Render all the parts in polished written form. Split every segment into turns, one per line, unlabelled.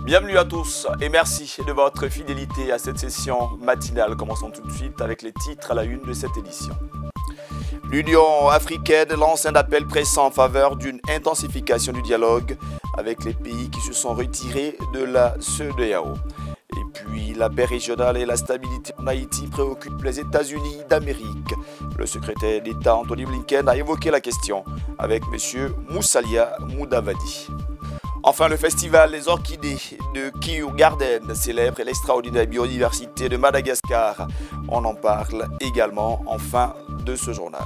Bienvenue à tous et merci de votre fidélité à cette session matinale. Commençons tout de suite avec les titres à la une de cette édition. L'Union africaine lance un appel pressant en faveur d'une intensification du dialogue avec les pays qui se sont retirés de la CEDEAO. Et puis, la paix régionale et la stabilité en Haïti préoccupent les États-Unis d'Amérique. Le secrétaire d'État Anthony Blinken a évoqué la question avec M. Moussalia Moudavadi. Enfin, le festival Les Orchidées de Kew Garden célèbre l'extraordinaire biodiversité de Madagascar. On en parle également en fin de ce journal.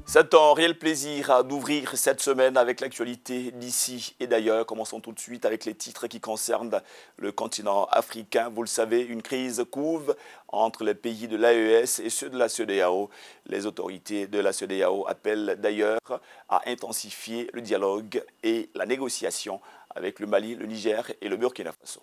C'est un réel plaisir d'ouvrir cette semaine avec l'actualité d'ici et d'ailleurs. Commençons tout de suite avec les titres qui concernent le continent africain. Vous le savez, une crise couve entre les pays de l'AES et ceux de la CEDEAO. Les autorités de la CEDEAO appellent d'ailleurs à intensifier le dialogue et la négociation avec le Mali, le Niger et le Burkina Faso.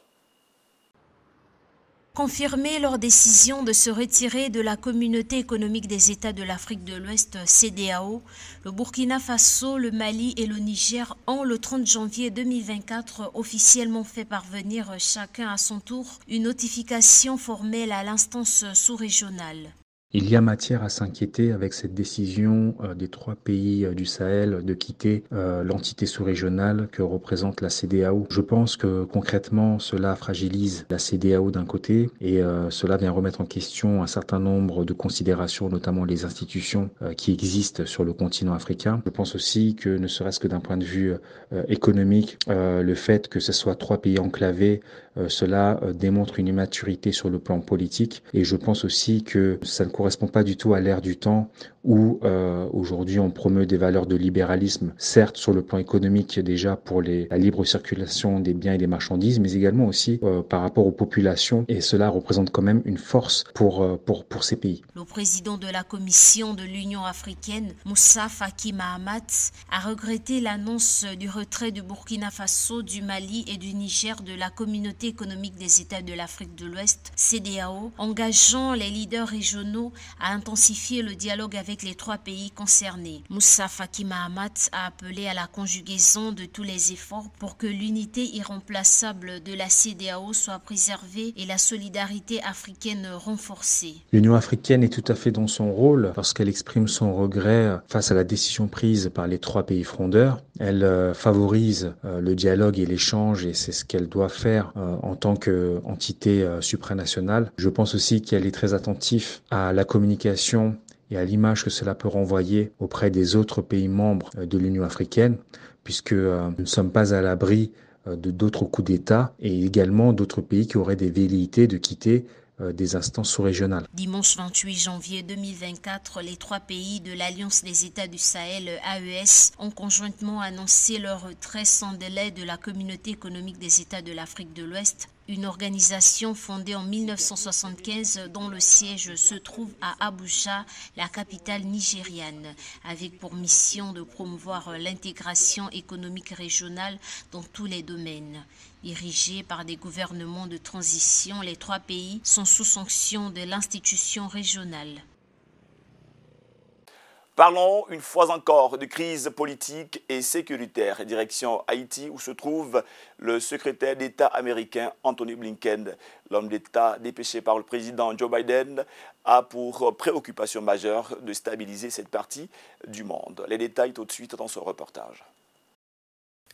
Confirmé leur décision de se retirer de la communauté économique des États de l'Afrique de l'Ouest, CEDEAO, le Burkina Faso, le Mali et le Niger ont le 30 janvier 2024 officiellement fait parvenir chacun à son tour une notification formelle à l'instance sous-régionale.
Il y a matière à s'inquiéter avec cette décision des trois pays du Sahel de quitter l'entité sous-régionale que représente la CEDEAO. Je pense que concrètement, cela fragilise la CEDEAO d'un côté et cela vient remettre en question un certain nombre de considérations, notamment les institutions qui existent sur le continent africain. Je pense aussi que, ne serait-ce que d'un point de vue économique, le fait que ce soit trois pays enclavés, cela démontre une immaturité sur le plan politique et je pense aussi que ça ne correspond pas du tout à l'ère du temps où aujourd'hui on promeut des valeurs de libéralisme, certes sur le plan économique déjà pour la libre circulation des biens et des marchandises, mais également aussi par rapport aux populations et cela représente quand même une force pour ces pays.
Le président de la Commission de l'Union africaine, Moussa Faki Mahamat, a regretté l'annonce du retrait du Burkina Faso, du Mali et du Niger de la communauté économique des États de l'Afrique de l'Ouest, CEDEAO, engageant les leaders régionaux à intensifier le dialogue avec les trois pays concernés. Moussa Faki Mahamat a appelé à la conjugaison de tous les efforts pour que l'unité irremplaçable de la CEDEAO soit préservée et la solidarité africaine renforcée.
L'Union africaine est tout à fait dans son rôle lorsqu'elle exprime son regret face à la décision prise par les trois pays frondeurs. Elle favorise le dialogue et l'échange et c'est ce qu'elle doit faire en tant qu'entité supranationale. Je pense aussi qu'elle est très attentive à la communication et à l'image que cela peut renvoyer auprès des autres pays membres de l'Union africaine, puisque nous ne sommes pas à l'abri de d'autres coups d'État et également d'autres pays qui auraient des velléités de quitter des instances sous-régionales.
Dimanche 28 janvier 2024, les trois pays de l'Alliance des États du Sahel, AES, ont conjointement annoncé leur retrait sans délai de la Communauté économique des États de l'Afrique de l'Ouest, une organisation fondée en 1975 dont le siège se trouve à Abuja, la capitale nigériane, avec pour mission de promouvoir l'intégration économique régionale dans tous les domaines. Dirigés par des gouvernements de transition, les trois pays sont sous sanction de l'institution régionale.
Parlons une fois encore de crise politique et sécuritaire. Direction Haïti où se trouve le secrétaire d'État américain Anthony Blinken. L'homme d'État dépêché par le président Joe Biden a pour préoccupation majeure de stabiliser cette partie du monde. Les détails tout de suite dans ce reportage.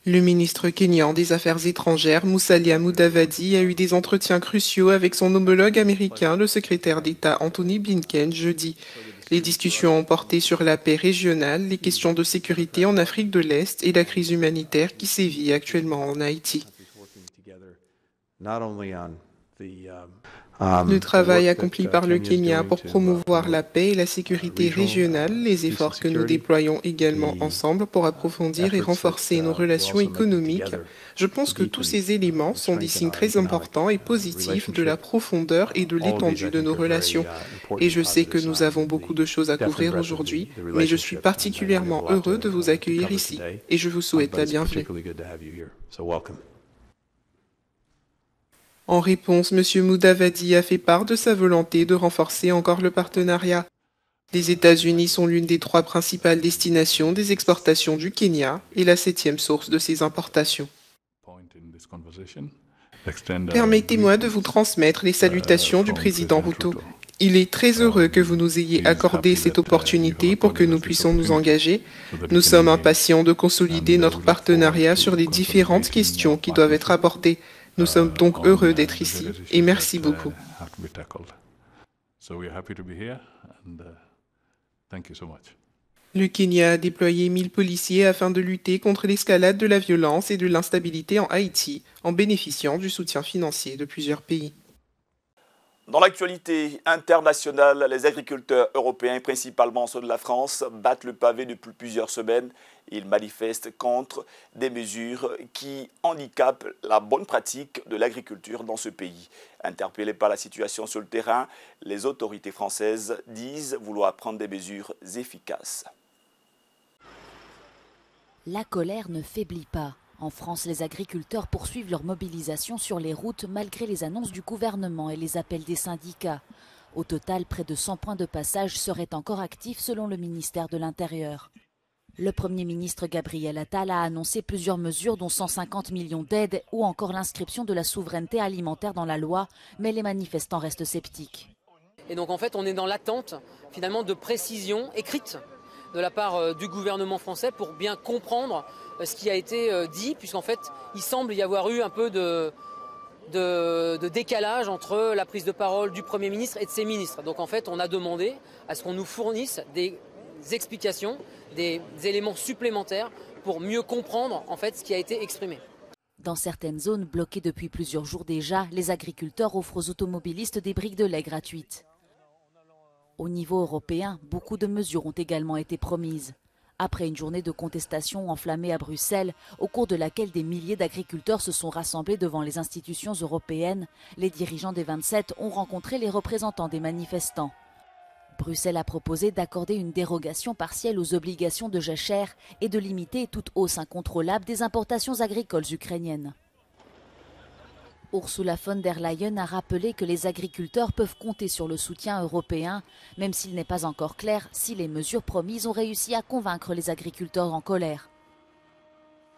Le ministre kényan des Affaires étrangères, Musalia Mudavadi, a eu des entretiens cruciaux avec son homologue américain, le secrétaire d'État Anthony Blinken, jeudi. Les discussions ont porté sur la paix régionale, les questions de sécurité en Afrique de l'Est et la crise humanitaire qui sévit actuellement en Haïti. Le travail accompli par le Kenya pour promouvoir la paix et la sécurité régionale, les efforts que nous déployons également ensemble pour approfondir et renforcer nos relations économiques, je pense que tous ces éléments sont des signes très importants et positifs de la profondeur et de l'étendue de nos relations. Et je sais que nous avons beaucoup de choses à couvrir aujourd'hui, mais je suis particulièrement heureux de vous accueillir ici et je vous souhaite la bienvenue. En réponse, M. Mudavadi a fait part de sa volonté de renforcer encore le partenariat. Les États-Unis sont l'une des trois principales destinations des exportations du Kenya et la 7e source de ses importations. Permettez-moi de vous transmettre les salutations du président Ruto. Il est très heureux que vous nous ayez accordé cette opportunité pour que nous puissions nous engager. Nous sommes impatients de consolider notre partenariat sur les différentes questions qui doivent être abordées. Nous sommes donc heureux d'être ici et merci beaucoup. Le Kenya a déployé 1000 policiers afin de lutter contre l'escalade de la violence et de l'instabilité en Haïti, en bénéficiant du soutien financier de plusieurs pays.
Dans l'actualité internationale, les agriculteurs européens, principalement ceux de la France, battent le pavé depuis plusieurs semaines. Ils manifestent contre des mesures qui handicapent la bonne pratique de l'agriculture dans ce pays. Interpellés par la situation sur le terrain, les autorités françaises disent vouloir prendre des mesures efficaces.
La colère ne faiblit pas. En France, les agriculteurs poursuivent leur mobilisation sur les routes malgré les annonces du gouvernement et les appels des syndicats. Au total, près de 100 points de passage seraient encore actifs selon le ministère de l'Intérieur. Le Premier ministre Gabriel Attal a annoncé plusieurs mesures dont 150 millions d'aides ou encore l'inscription de la souveraineté alimentaire dans la loi, mais les manifestants restent sceptiques.
Et donc en fait on est dans l'attente finalement de précisions écrites de la part du gouvernement français pour bien comprendre ce qui a été dit, puisqu'en fait il semble y avoir eu un peu de décalage entre la prise de parole du Premier ministre et de ses ministres. Donc en fait on a demandé à ce qu'on nous fournisse des explications, des éléments supplémentaires pour mieux comprendre en fait ce qui a été exprimé.
Dans certaines zones bloquées depuis plusieurs jours déjà, les agriculteurs offrent aux automobilistes des briques de lait gratuites. Au niveau européen, beaucoup de mesures ont également été promises. Après une journée de contestation enflammée à Bruxelles, au cours de laquelle des milliers d'agriculteurs se sont rassemblés devant les institutions européennes, les dirigeants des 27 ont rencontré les représentants des manifestants. Bruxelles a proposé d'accorder une dérogation partielle aux obligations de jachère et de limiter toute hausse incontrôlable des importations agricoles ukrainiennes. Ursula von der Leyen a rappelé que les agriculteurs peuvent compter sur le soutien européen, même s'il n'est pas encore clair si les mesures promises ont réussi à convaincre les agriculteurs en colère.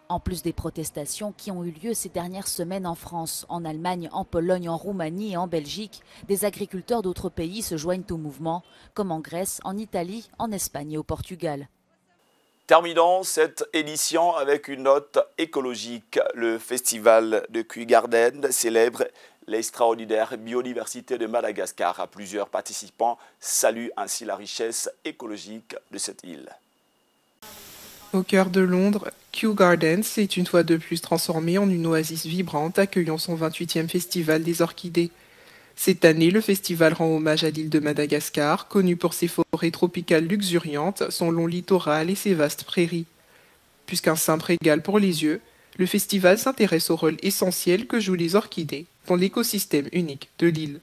En plus des protestations qui ont eu lieu ces dernières semaines en France, en Allemagne, en Pologne, en Roumanie et en Belgique, des agriculteurs d'autres pays se joignent au mouvement, comme en Grèce, en Italie, en Espagne et au Portugal.
Terminons cette édition avec une note écologique. Le festival de Kew Gardens célèbre l'extraordinaire biodiversité de Madagascar. Plusieurs participants saluent ainsi la richesse écologique de cette île.
Au cœur de Londres, Kew Gardens s'est une fois de plus transformé en une oasis vibrante accueillant son 28e festival des orchidées. Cette année, le festival rend hommage à l'île de Madagascar, connue pour ses forêts tropicales luxuriantes, son long littoral et ses vastes prairies. Plus qu'un simple régal pour les yeux, le festival s'intéresse au rôle essentiel que jouent les orchidées dans l'écosystème unique de l'île.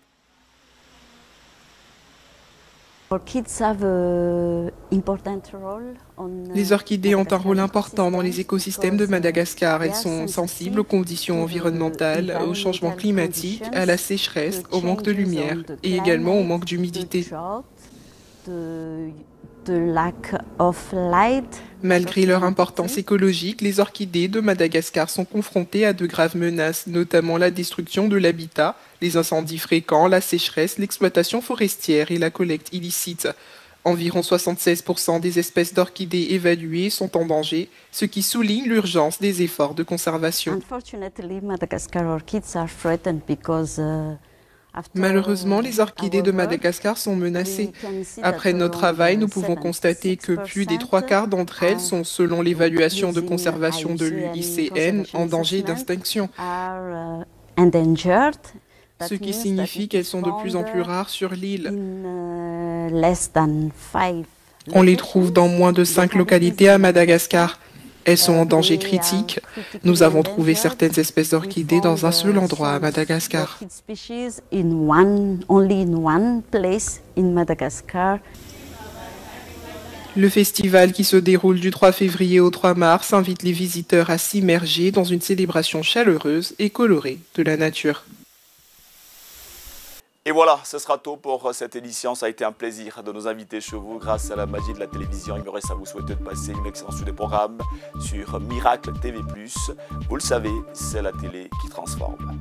Les orchidées ont un rôle important dans les écosystèmes de Madagascar. Elles sont sensibles aux conditions environnementales, au changement climatique, à la sécheresse, au manque de lumière et également au manque d'humidité. Malgré leur importance écologique, les orchidées de Madagascar sont confrontées à de graves menaces, notamment la destruction de l'habitat, les incendies fréquents, la sécheresse, l'exploitation forestière et la collecte illicite. Environ 76% des espèces d'orchidées évaluées sont en danger, ce qui souligne l'urgence des efforts de conservation. Malheureusement, les orchidées de Madagascar sont menacées. Après notre travail, nous pouvons constater que plus des 3/4 d'entre elles sont, selon l'évaluation de conservation de l'UICN, en danger d'extinction. Ce qui signifie qu'elles sont de plus en plus rares sur l'île. On les trouve dans moins de 5 localités à Madagascar. Elles sont en danger critique. Nous avons trouvé certaines espèces d'orchidées dans un seul endroit à Madagascar. Le festival qui se déroule du 3 février au 3 mars invite les visiteurs à s'immerger dans une célébration chaleureuse et colorée de la nature.
Et voilà, ce sera tout pour cette édition. Ça a été un plaisir de nous inviter chez vous grâce à la magie de la télévision. Il me reste à vous souhaiter de passer une excellente suite de programmes sur Miracle TV+. Vous le savez, c'est la télé qui transforme.